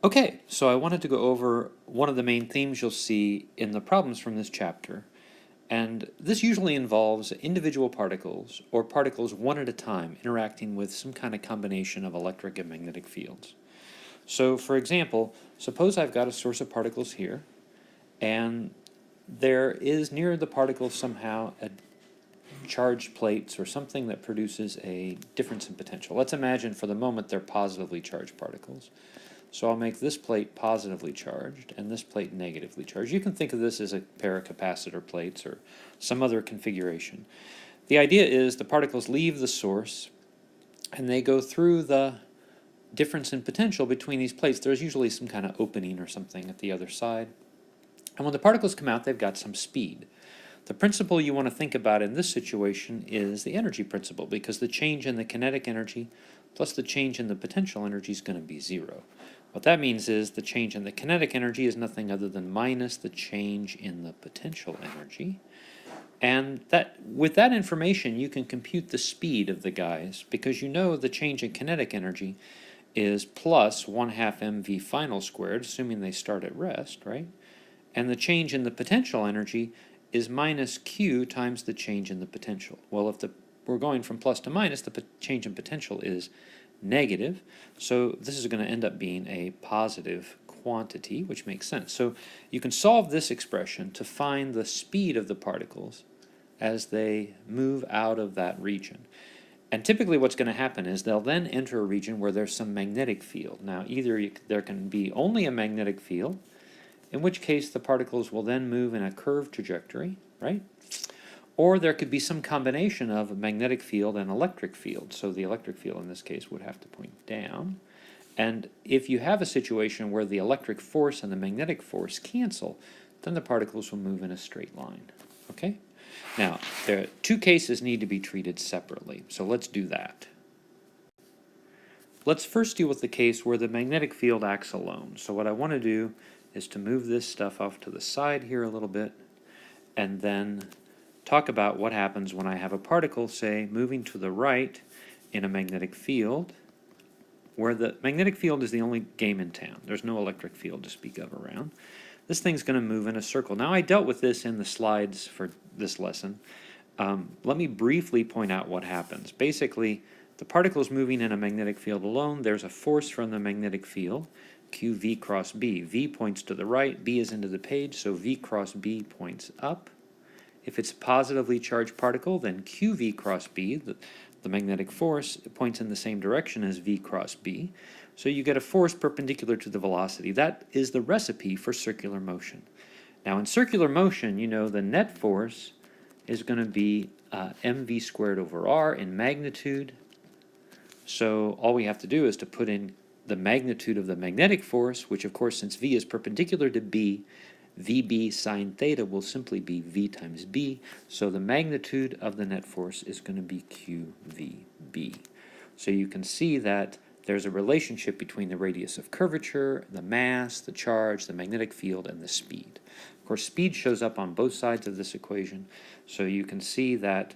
Okay, so I wanted to go over one of the main themes you'll see in the problems from this chapter, and this usually involves individual particles, or particles one at a time, interacting with some kind of combination of electric and magnetic fields. So, for example, suppose I've got a source of particles here, and there is near the particles somehow a charged plates or something that produces a difference in potential. Let's imagine for the moment they're positively charged particles. So I'll make this plate positively charged and this plate negatively charged. You can think of this as a pair of capacitor plates or some other configuration. The idea is the particles leave the source and they go through the difference in potential between these plates. There's usually some kind of opening or something at the other side. And when the particles come out, they've got some speed. The principle you want to think about in this situation is the energy principle, because the change in the kinetic energy plus the change in the potential energy is going to be zero. What that means is the change in the kinetic energy is nothing other than minus the change in the potential energy. And with that information, you can compute the speed of the guys, because you know the change in kinetic energy is plus 1/2 mv final squared, assuming they start at rest, right? And the change in the potential energy is minus q times the change in the potential. Well, if we're going from plus to minus, the change in potential is negative, so this is going to end up being a positive quantity, which makes sense. So you can solve this expression to find the speed of the particles as they move out of that region. And typically what's going to happen is they'll then enter a region where there's some magnetic field. Now either there can be only a magnetic field, in which case the particles will then move in a curved trajectory, right? Or there could be some combination of a magnetic field and electric field. So the electric field in this case would have to point down. And if you have a situation where the electric force and the magnetic force cancel, then the particles will move in a straight line. Okay? Now, the two cases need to be treated separately, so let's do that. Let's first deal with the case where the magnetic field acts alone. So what I want to do is to move this stuff off to the side here a little bit, and then talk about what happens when I have a particle, say, moving to the right in a magnetic field, where the magnetic field is the only game in town. There's no electric field to speak of around. This thing's going to move in a circle. Now, I dealt with this in the slides for this lesson. Let me briefly point out what happens. Basically, the particle's moving in a magnetic field alone. There's a force from the magnetic field, QV cross B. V points to the right, B is into the page, so V cross B points up. If it's a positively charged particle, then QV cross B, the magnetic force, points in the same direction as V cross B. So you get a force perpendicular to the velocity. That is the recipe for circular motion. Now in circular motion, you know the net force is going to be mv squared over r in magnitude. So all we have to do is to put in the magnitude of the magnetic force, which of course, since V is perpendicular to B, VB sine theta will simply be V times B. So the magnitude of the net force is going to be QVB. So you can see that there's a relationship between the radius of curvature, the mass, the charge, the magnetic field, and the speed. Of course, speed shows up on both sides of this equation. So you can see that,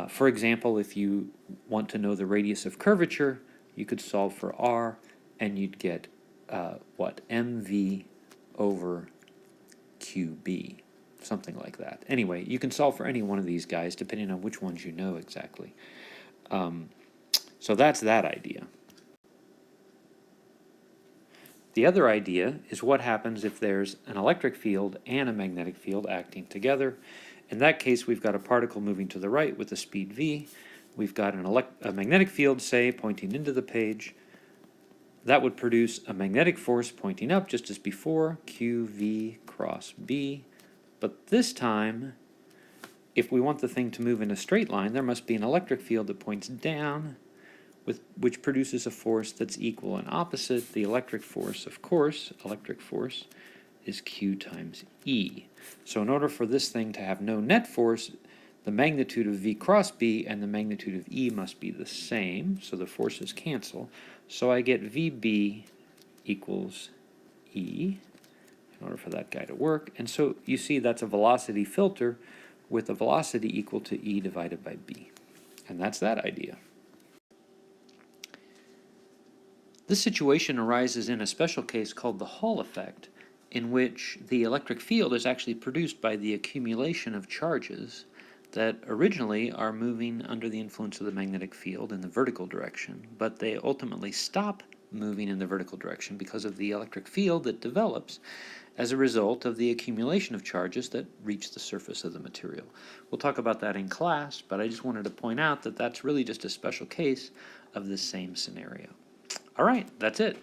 for example, if you want to know the radius of curvature, you could solve for r, and you'd get mv over QB, something like that. Anyway, you can solve for any one of these guys depending on which ones you know exactly. So that's that idea. The other idea is what happens if there's an electric field and a magnetic field acting together. In that case, we've got a particle moving to the right with the speed v. We've got a magnetic field, say, pointing into the page. That would produce a magnetic force pointing up, just as before, QV cross B. But this time, if we want the thing to move in a straight line, there must be an electric field that points down, which produces a force that's equal and opposite. The electric force, of course, is Q times E. So in order for this thing to have no net force, the magnitude of V cross B and the magnitude of E must be the same, so the forces cancel. So I get VB equals E in order for that guy to work. And so you see that's a velocity filter with a velocity equal to E divided by B. And that's that idea. This situation arises in a special case called the Hall effect, in which the electric field is actually produced by the accumulation of charges that originally are moving under the influence of the magnetic field in the vertical direction, but they ultimately stop moving in the vertical direction because of the electric field that develops as a result of the accumulation of charges that reach the surface of the material. We'll talk about that in class, but I just wanted to point out that that's really just a special case of this same scenario. All right, that's it.